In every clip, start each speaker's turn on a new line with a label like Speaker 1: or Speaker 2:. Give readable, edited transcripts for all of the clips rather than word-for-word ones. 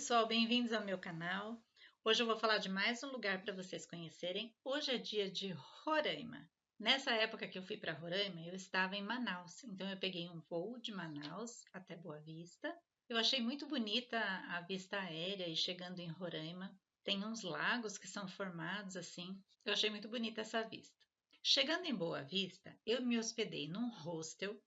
Speaker 1: pessoal, bem-vindos ao meu canal. Hoje eu vou falar de mais um lugar para vocês conhecerem. Hoje é dia de Roraima. Nessa época que eu fui para Roraima, eu estava em Manaus, então eu peguei um voo de Manaus até Boa Vista. Eu achei muito bonita a vista aérea e chegando em Roraima, tem uns lagos que são formados assim. Eu achei muito bonita essa vista. Chegando em Boa Vista, eu me hospedei num hostel.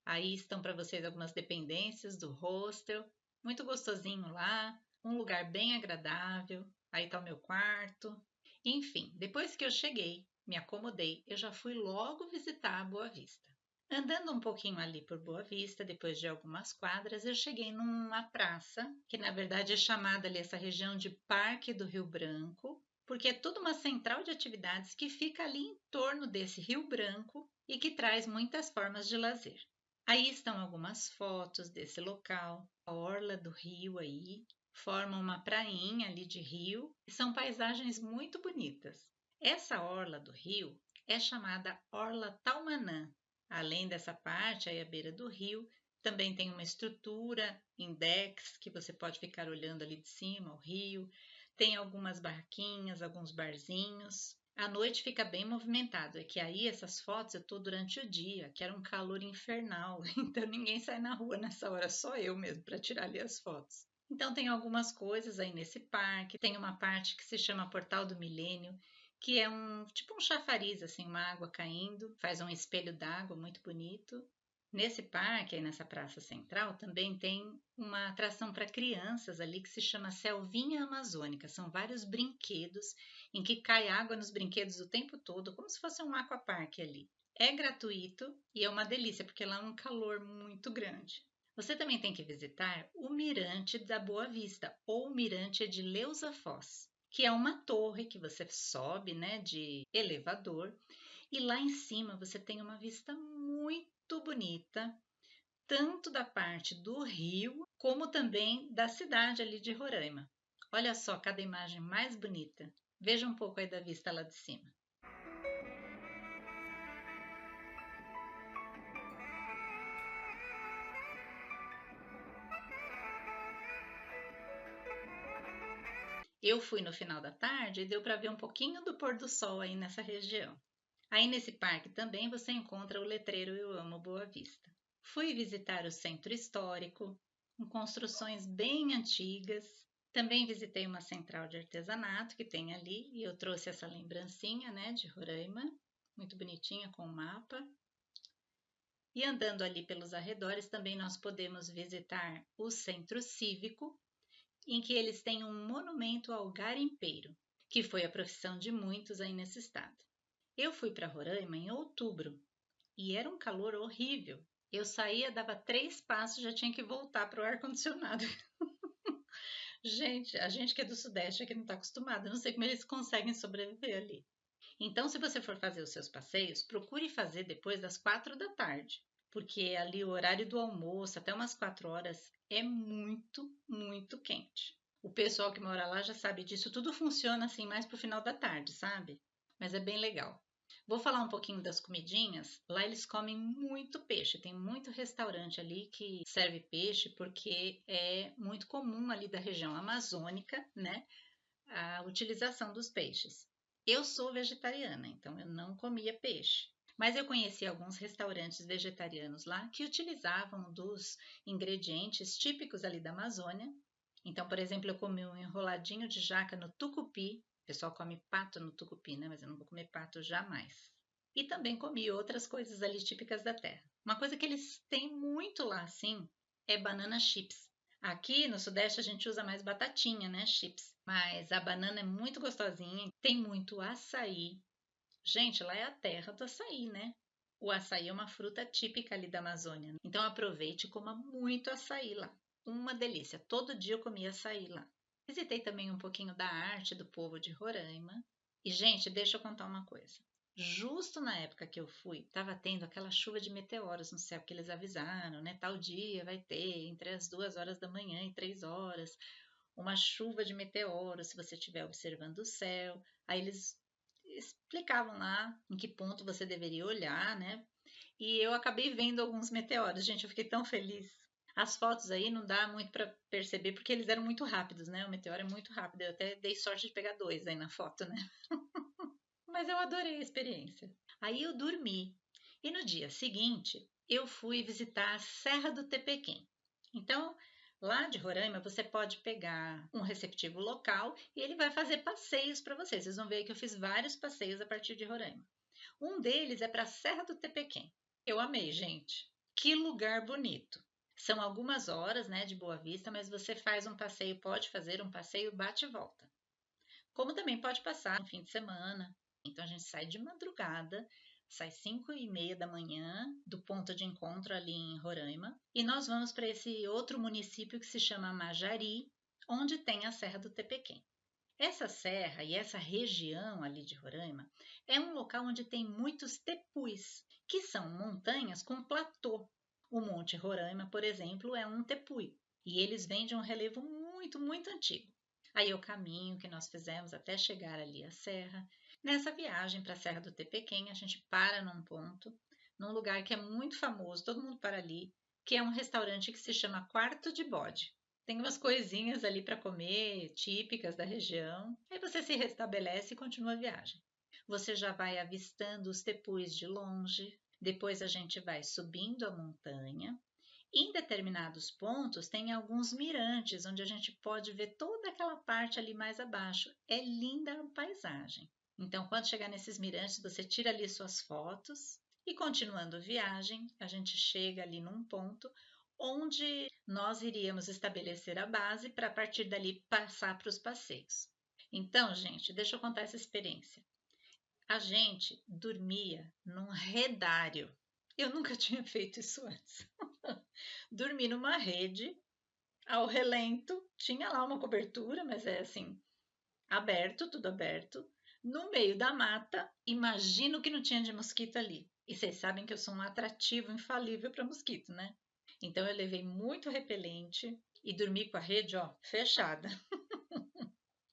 Speaker 1: Aí estão para vocês algumas dependências do hostel. Muito gostosinho lá, um lugar bem agradável. Aí está o meu quarto. Enfim, depois que eu cheguei, me acomodei, eu já fui logo visitar a Boa Vista. Andando um pouquinho ali por Boa Vista, depois de algumas quadras, eu cheguei numa praça, que na verdade é chamada ali essa região de Parque do Rio Branco, porque é toda uma central de atividades que fica ali em torno desse Rio Branco e que traz muitas formas de lazer. Aí estão algumas fotos desse local, a orla do rio aí, forma uma prainha ali de rio e são paisagens muito bonitas. Essa orla do rio é chamada Orla Taumanã. Além dessa parte aí à beira do rio, também tem uma estrutura em decks que você pode ficar olhando ali de cima o rio. Tem algumas barraquinhas, alguns barzinhos. À noite fica bem movimentado, é que aí essas fotos eu tô durante o dia, que era um calor infernal, então ninguém sai na rua nessa hora, só eu mesmo para tirar ali as fotos. Então tem algumas coisas aí nesse parque, tem uma parte que se chama Portal do Milênio, que é um tipo um chafariz assim, uma água caindo, faz um espelho d'água muito bonito. Nesse parque, aí nessa praça central, também tem uma atração para crianças ali que se chama Selvinha Amazônica. São vários brinquedos em que cai água nos brinquedos o tempo todo, como se fosse um aquapark ali. É gratuito e é uma delícia, porque lá é um calor muito grande. Você também tem que visitar o Mirante da Boa Vista, ou o Mirante de Leusa Foz, que é uma torre que você sobe, né, de elevador, e lá em cima você tem uma vista muito bonita, tanto da parte do rio, como também da cidade ali de Roraima. Olha só cada imagem mais bonita. Veja um pouco aí da vista lá de cima. Eu fui no final da tarde e deu para ver um pouquinho do pôr do sol aí nessa região. Aí nesse parque também você encontra o letreiro Eu Amo Boa Vista. Fui visitar o centro histórico, com construções bem antigas. Também visitei uma central de artesanato que tem ali e eu trouxe essa lembrancinha, né, de Roraima, muito bonitinha com o mapa. E andando ali pelos arredores também nós podemos visitar o centro cívico, em que eles têm um monumento ao garimpeiro, que foi a profissão de muitos aí nesse estado. Eu fui para Roraima em outubro e era um calor horrível. Eu saía, dava 3 passos, já tinha que voltar para o ar-condicionado. Gente, a gente que é do Sudeste aqui não está acostumada, não sei como eles conseguem sobreviver ali. Então, se você for fazer os seus passeios, procure fazer depois das 4 da tarde, porque ali o horário do almoço, até umas 4 horas, é muito, muito quente. O pessoal que mora lá já sabe disso, tudo funciona assim mais pro final da tarde, sabe? Mas é bem legal. Vou falar um pouquinho das comidinhas. Lá eles comem muito peixe, tem muito restaurante ali que serve peixe porque é muito comum ali da região amazônica, né? A utilização dos peixes. Eu sou vegetariana, então eu não comia peixe. Mas eu conheci alguns restaurantes vegetarianos lá que utilizavam dos ingredientes típicos ali da Amazônia. Então, por exemplo, eu comi um enroladinho de jaca no tucupi. O pessoal come pato no tucupi, né? Mas eu não vou comer pato jamais. E também comi outras coisas ali típicas da terra. Uma coisa que eles têm muito lá, assim, é banana chips. Aqui no Sudeste a gente usa mais batatinha, né? Chips. Mas a banana é muito gostosinha, tem muito açaí. Gente, lá é a terra do açaí, né? O açaí é uma fruta típica ali da Amazônia. Então aproveite e coma muito açaí lá. Uma delícia. Todo dia eu comia açaí lá. Visitei também um pouquinho da arte do povo de Roraima. E, gente, deixa eu contar uma coisa. Justo na época que eu fui, estava tendo aquela chuva de meteoros no céu que eles avisaram, né? Tal dia vai ter entre as 2 horas da manhã e 3 horas uma chuva de meteoros, se você estiver observando o céu. Aí eles explicavam lá em que ponto você deveria olhar, né? E eu acabei vendo alguns meteoros, gente, eu fiquei tão feliz. As fotos aí não dá muito para perceber porque eles eram muito rápidos, né? O meteoro é muito rápido. Eu até dei sorte de pegar dois aí na foto, né? Mas eu adorei a experiência. Aí eu dormi. E no dia seguinte, eu fui visitar a Serra do Tepequém. Então, lá de Roraima, você pode pegar um receptivo local e ele vai fazer passeios para vocês. Vocês vão ver que eu fiz vários passeios a partir de Roraima. Um deles é para a Serra do Tepequém. Eu amei, gente. Que lugar bonito. São algumas horas, né, de Boa Vista, mas você faz um passeio, pode fazer um passeio bate e volta. Como também pode passar no fim de semana. Então a gente sai de madrugada, sai 5:30 da manhã do ponto de encontro ali em Roraima e nós vamos para esse outro município que se chama Majari, onde tem a Serra do Tepequém. Essa serra e essa região ali de Roraima é um local onde tem muitos tepus, que são montanhas com platô. O Monte Roraima, por exemplo, é um tepui e eles vêm de um relevo muito, muito antigo. Aí é o caminho que nós fizemos até chegar ali à serra. Nessa viagem para a Serra do Tepequém, a gente para num ponto, num lugar que é muito famoso, todo mundo para ali, que é um restaurante que se chama Quarto de Bode. Tem umas coisinhas ali para comer, típicas da região. Aí você se restabelece e continua a viagem. Você já vai avistando os tepus de longe, depois a gente vai subindo a montanha. Em determinados pontos tem alguns mirantes, onde a gente pode ver toda aquela parte ali mais abaixo. É linda a paisagem. Então, quando chegar nesses mirantes, você tira ali suas fotos e continuando a viagem, a gente chega ali num ponto onde nós iríamos estabelecer a base para a partir dali passar para os passeios. Então, gente, deixa eu contar essa experiência. A gente dormia num redário. Eu nunca tinha feito isso antes. Dormi numa rede ao relento, tinha lá uma cobertura, mas é assim, aberto, tudo aberto, no meio da mata. Imagino que não tinha de mosquito ali. E vocês sabem que eu sou um atrativo infalível para mosquito, né? Então eu levei muito repelente e dormi com a rede, ó, fechada.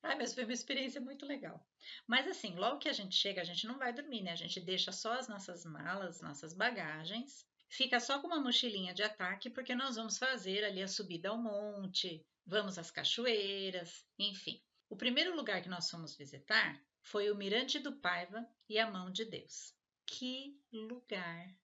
Speaker 1: Ah, mas foi uma experiência muito legal. Mas assim, logo que a gente chega, a gente não vai dormir, né? A gente deixa só as nossas malas, nossas bagagens, fica só com uma mochilinha de ataque, porque nós vamos fazer ali a subida ao monte, vamos às cachoeiras, enfim. O primeiro lugar que nós fomos visitar foi o Mirante do Paiva e a Mão de Deus. Que lugar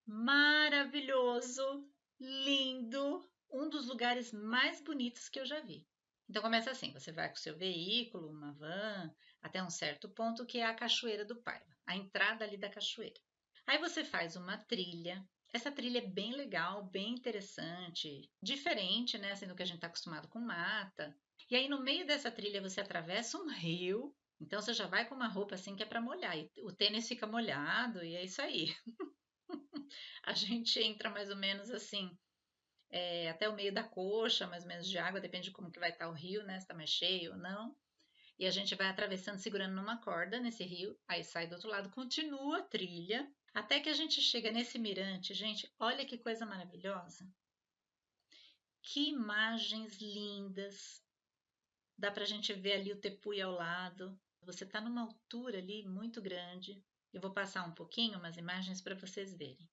Speaker 1: maravilhoso, lindo, um dos lugares mais bonitos que eu já vi. Então começa assim, você vai com o seu veículo, uma van, até um certo ponto que é a Cachoeira do Paiva, a entrada ali da cachoeira. Aí você faz uma trilha. Essa trilha é bem legal, bem interessante, diferente, né, assim, do que a gente está acostumado com mata. E aí no meio dessa trilha você atravessa um rio, então você já vai com uma roupa assim que é para molhar, e o tênis fica molhado e é isso aí. A gente entra mais ou menos assim, até o meio da coxa, mais ou menos de água, depende de como que vai estar o rio, né? Se está mais cheio ou não. E a gente vai atravessando, segurando numa corda nesse rio, aí sai do outro lado, continua a trilha, até que a gente chega nesse mirante. Gente, olha que coisa maravilhosa. Que imagens lindas. Dá pra gente ver ali o Tepuy ao lado. Você está numa altura ali muito grande. Eu vou passar um pouquinho umas imagens para vocês verem.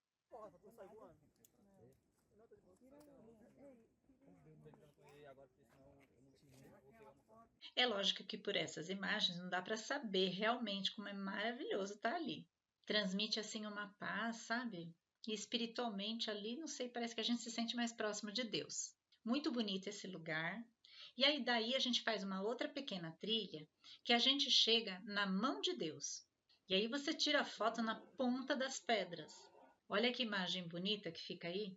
Speaker 1: É lógico que por essas imagens não dá para saber realmente como é maravilhoso estar ali. Transmite assim uma paz, sabe? E espiritualmente ali, não sei, parece que a gente se sente mais próximo de Deus. Muito bonito esse lugar. E aí daí a gente faz uma outra pequena trilha que a gente chega na mão de Deus. E aí você tira a foto na ponta das pedras. Olha que imagem bonita que fica aí.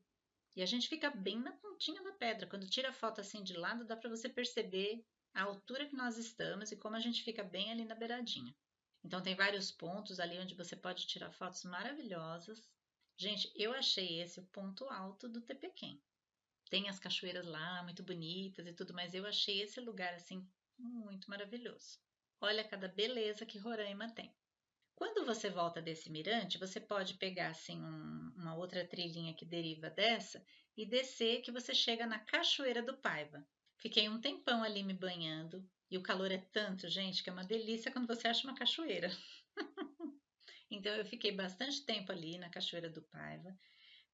Speaker 1: E a gente fica bem na pontinha da pedra. Quando tira a foto assim de lado, dá para você perceber a altura que nós estamos e como a gente fica bem ali na beiradinha. Então tem vários pontos ali onde você pode tirar fotos maravilhosas. Gente, eu achei esse o ponto alto do Tepequém. Tem as cachoeiras lá, muito bonitas e tudo, mas eu achei esse lugar assim muito maravilhoso. Olha cada beleza que Roraima tem. Quando você volta desse mirante, você pode pegar assim uma outra trilhinha que deriva dessa e descer que você chega na Cachoeira do Paiva. Fiquei um tempão ali me banhando e o calor é tanto, gente, que é uma delícia quando você acha uma cachoeira. Então eu fiquei bastante tempo ali na Cachoeira do Paiva.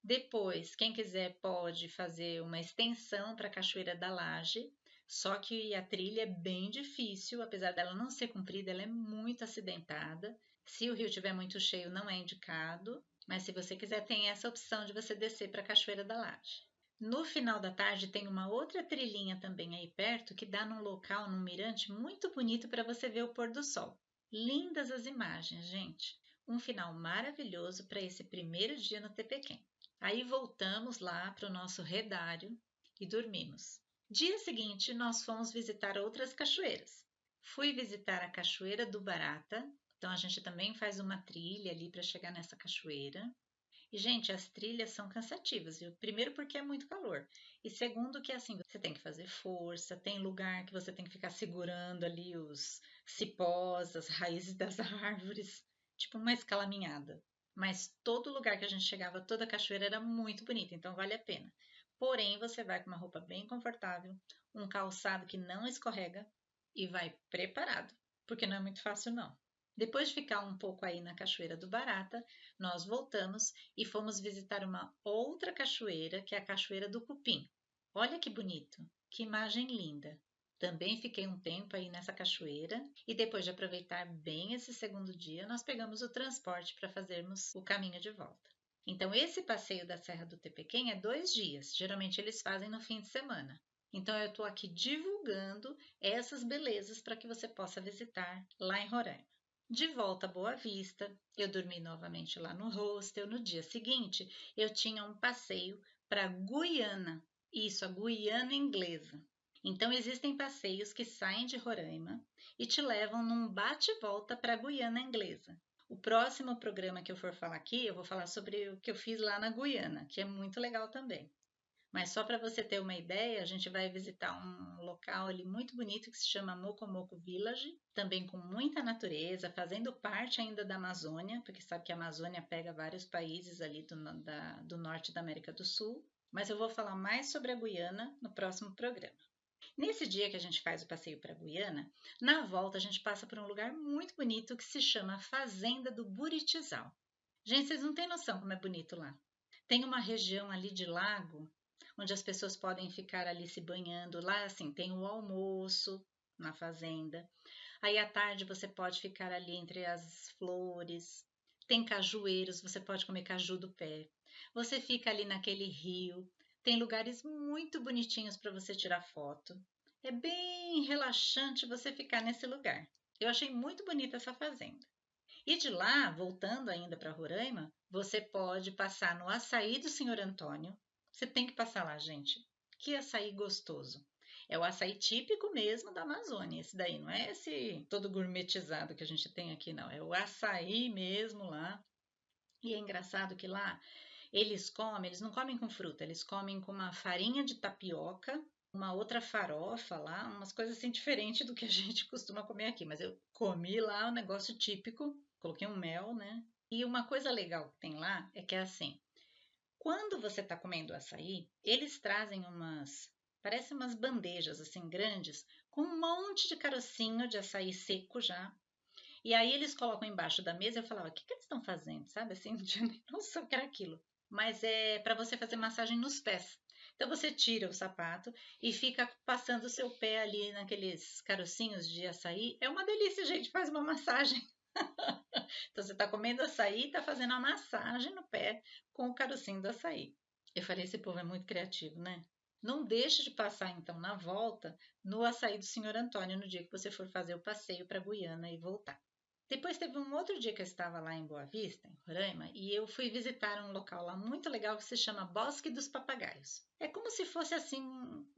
Speaker 1: Depois, quem quiser pode fazer uma extensão para a Cachoeira da Laje, só que a trilha é bem difícil, apesar dela não ser comprida, ela é muito acidentada. Se o rio estiver muito cheio, não é indicado, mas se você quiser, tem essa opção de você descer para a Cachoeira da Laje. No final da tarde tem uma outra trilhinha também aí perto que dá num local, num mirante muito bonito para você ver o pôr do sol. Lindas as imagens, gente. Um final maravilhoso para esse primeiro dia no Tepequém. Aí voltamos lá para o nosso redário e dormimos. Dia seguinte, nós fomos visitar outras cachoeiras. Fui visitar a Cachoeira do Barata, então a gente também faz uma trilha ali para chegar nessa cachoeira. E, gente, as trilhas são cansativas, viu? Primeiro porque é muito calor. E segundo que, assim, você tem que fazer força, tem lugar que você tem que ficar segurando ali os cipós, as raízes das árvores, tipo uma escalaminhada. Mas todo lugar que a gente chegava, toda a cachoeira era muito bonita, então vale a pena. Porém, você vai com uma roupa bem confortável, um calçado que não escorrega e vai preparado, porque não é muito fácil, não. Depois de ficar um pouco aí na Cachoeira do Barata, nós voltamos e fomos visitar uma outra cachoeira, que é a Cachoeira do Cupim. Olha que bonito, que imagem linda. Também fiquei um tempo aí nessa cachoeira e depois de aproveitar bem esse segundo dia, nós pegamos o transporte para fazermos o caminho de volta. Então, esse passeio da Serra do Tepequém é 2 dias. Geralmente eles fazem no fim de semana. Então, eu estou aqui divulgando essas belezas para que você possa visitar lá em Roraima. De volta a Boa Vista, eu dormi novamente lá no hostel. No dia seguinte, eu tinha um passeio para Guiana, isso, a Guiana Inglesa. Então, existem passeios que saem de Roraima e te levam num bate-volta para a Guiana Inglesa. O próximo programa que eu for falar aqui, eu vou falar sobre o que eu fiz lá na Guiana, que é muito legal também. Mas só para você ter uma ideia, a gente vai visitar um local ali muito bonito que se chama Mocomoco Village, também com muita natureza, fazendo parte ainda da Amazônia, porque sabe que a Amazônia pega vários países ali do norte da América do Sul. Mas eu vou falar mais sobre a Guiana no próximo programa. Nesse dia que a gente faz o passeio para a Guiana, na volta a gente passa por um lugar muito bonito que se chama Fazenda do Buritizal. Gente, vocês não têm noção como é bonito lá. Tem uma região ali de lago onde as pessoas podem ficar ali se banhando. Lá, assim, tem o almoço na fazenda. Aí à tarde você pode ficar ali entre as flores. Tem cajueiros, você pode comer caju do pé. Você fica ali naquele rio. Tem lugares muito bonitinhos para você tirar foto. É bem relaxante você ficar nesse lugar. Eu achei muito bonita essa fazenda. E de lá, voltando ainda para Roraima, você pode passar no açaí do Senhor Antônio. Você tem que passar lá, gente. Que açaí gostoso. É o açaí típico mesmo da Amazônia. Esse daí não é esse todo gourmetizado que a gente tem aqui, não. É o açaí mesmo lá. E é engraçado que lá eles não comem com fruta, eles comem com uma farinha de tapioca, uma outra farofa lá, umas coisas assim diferentes do que a gente costuma comer aqui. Mas eu comi lá um negócio típico, coloquei um mel, né? E uma coisa legal que tem lá é que é assim, quando você está comendo açaí, eles trazem parece umas bandejas assim grandes, com um monte de carocinho de açaí seco já. E aí eles colocam embaixo da mesa. Eu falava, o que eles estão fazendo? Sabe assim, não tinha nem noção que era aquilo. Mas é para você fazer massagem nos pés. Então você tira o sapato e fica passando o seu pé ali naqueles carocinhos de açaí. É uma delícia, gente, faz uma massagem. Então você está comendo açaí e está fazendo uma massagem no pé com o carocinho do açaí. Eu falei, esse povo é muito criativo, né? Não deixe de passar então na volta no açaí do Senhor Antônio no dia que você for fazer o passeio para Guiana e voltar. Depois teve um outro dia que eu estava lá em Boa Vista, em Roraima, e eu fui visitar um local lá muito legal que se chama Bosque dos Papagaios. É como se fosse assim,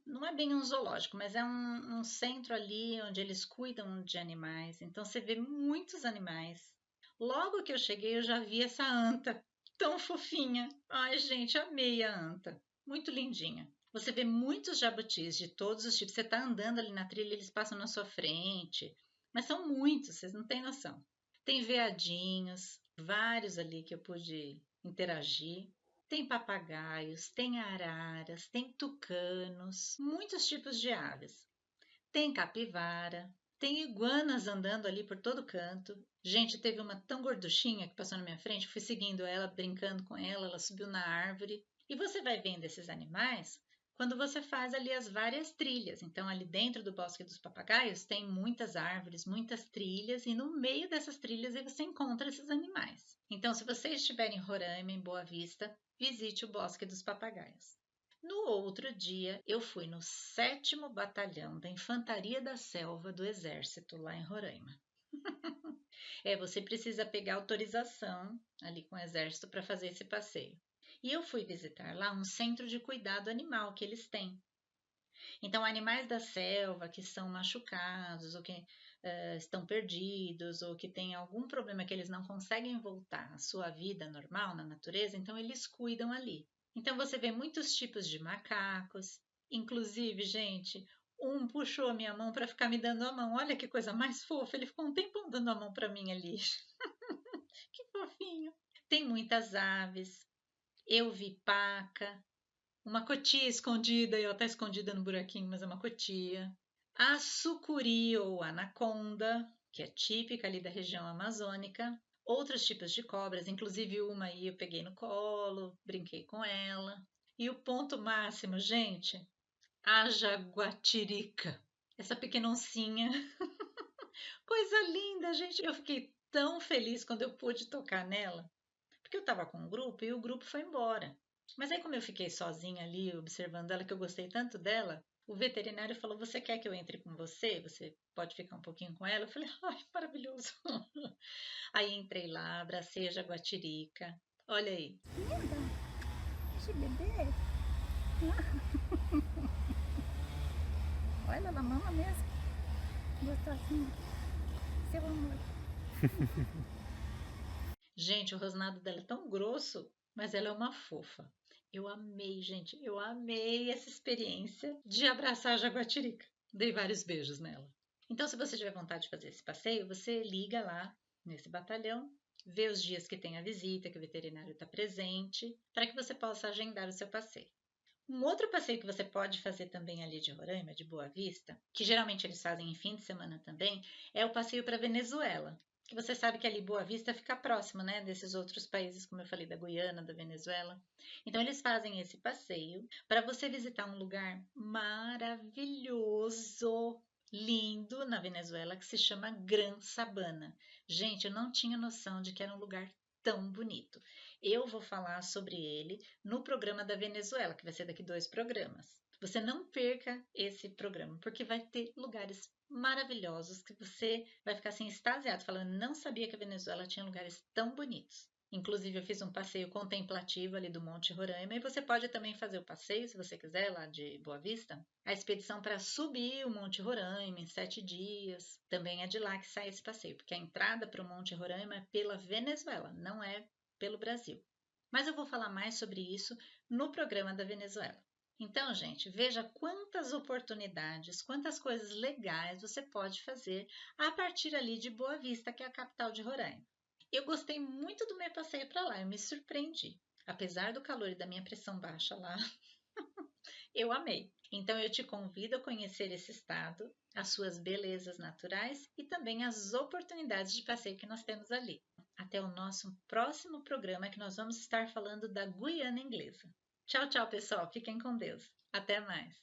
Speaker 1: não é bem um zoológico, mas é um centro ali onde eles cuidam de animais. Então você vê muitos animais. Logo que eu cheguei, eu já vi essa anta, tão fofinha. Ai, gente, amei a anta. Muito lindinha. Você vê muitos jabutis de todos os tipos. Você está andando ali na trilha, eles passam na sua frente. Mas são muitos, vocês não têm noção. Tem veadinhos, vários ali que eu pude interagir. Tem papagaios, tem araras, tem tucanos, muitos tipos de aves. Tem capivara. Tem iguanas andando ali por todo canto. Gente, teve uma tão gorduchinha que passou na minha frente, eu fui seguindo ela, brincando com ela, ela subiu na árvore. E você vai vendo esses animais quando você faz ali as várias trilhas. Então, ali dentro do Bosque dos Papagaios tem muitas árvores, muitas trilhas, e no meio dessas trilhas aí você encontra esses animais. Então, se você estiver em Roraima, em Boa Vista, visite o Bosque dos Papagaios. No outro dia, eu fui no 7º Batalhão da Infantaria da Selva do Exército, lá em Roraima. Você precisa pegar autorização ali com o Exército para fazer esse passeio. E eu fui visitar lá um centro de cuidado animal que eles têm. Então, animais da selva que são machucados ou que estão perdidos ou que têm algum problema que eles não conseguem voltar à sua vida normal na natureza, então eles cuidam ali. Então, você vê muitos tipos de macacos. Inclusive, gente, um puxou a minha mão para ficar me dando a mão. Olha que coisa mais fofa. Ele ficou um tempão dando a mão para mim ali. Que fofinho. Tem muitas aves. Eu vi paca, uma cotia escondida, e ela está escondida no buraquinho, mas é uma cotia. A sucuri ou anaconda, que é típica ali da região amazônica. Outros tipos de cobras, inclusive uma aí eu peguei no colo, brinquei com ela. E o ponto máximo, gente, a jaguatirica. Essa pequena oncinha. Coisa linda, gente. Eu fiquei tão feliz quando eu pude tocar nela, porque eu estava com um grupo e o grupo foi embora. Mas aí, como eu fiquei sozinha ali observando ela, que eu gostei tanto dela, o veterinário falou: Você quer que eu entre com você? Você pode ficar um pouquinho com ela? Eu falei: Ai, maravilhoso. Aí entrei lá, abracei a jaguatirica. Olha aí.
Speaker 2: Linda, esse bebê. Olha, ela mama mesmo. Gostosinho. Seu amor.
Speaker 1: Gente, o rosnado dela é tão grosso, mas ela é uma fofa. Eu amei, gente, eu amei essa experiência de abraçar a jaguatirica. Dei vários beijos nela. Então, se você tiver vontade de fazer esse passeio, você liga lá nesse batalhão, vê os dias que tem a visita, que o veterinário está presente, para que você possa agendar o seu passeio. Um outro passeio que você pode fazer também ali de Roraima, de Boa Vista, que geralmente eles fazem em fim de semana também, é o passeio para Venezuela. Que você sabe que ali Boa Vista fica próximo, né, desses outros países, como eu falei, da Guiana, da Venezuela. Então eles fazem esse passeio para você visitar um lugar maravilhoso, lindo na Venezuela, que se chama Gran Sabana. Gente, eu não tinha noção de que era um lugar tão bonito. Eu vou falar sobre ele no programa da Venezuela, que vai ser daqui 2 programas. Você não perca esse programa, porque vai ter lugares maravilhosos que você vai ficar assim extasiado, falando, não sabia que a Venezuela tinha lugares tão bonitos. Inclusive, eu fiz um passeio contemplativo ali do Monte Roraima e você pode também fazer o passeio, se você quiser, lá de Boa Vista, a expedição para subir o Monte Roraima em 7 dias. Também é de lá que sai esse passeio, porque a entrada para o Monte Roraima é pela Venezuela, não é pelo Brasil. Mas eu vou falar mais sobre isso no programa da Venezuela. Então, gente, veja quantas oportunidades, quantas coisas legais você pode fazer a partir ali de Boa Vista, que é a capital de Roraima. Eu gostei muito do meu passeio para lá, eu me surpreendi. Apesar do calor e da minha pressão baixa lá, eu amei. Então eu te convido a conhecer esse estado, as suas belezas naturais e também as oportunidades de passeio que nós temos ali. Até o nosso próximo programa que nós vamos estar falando da Guiana Inglesa. Tchau, tchau, pessoal. Fiquem com Deus. Até mais.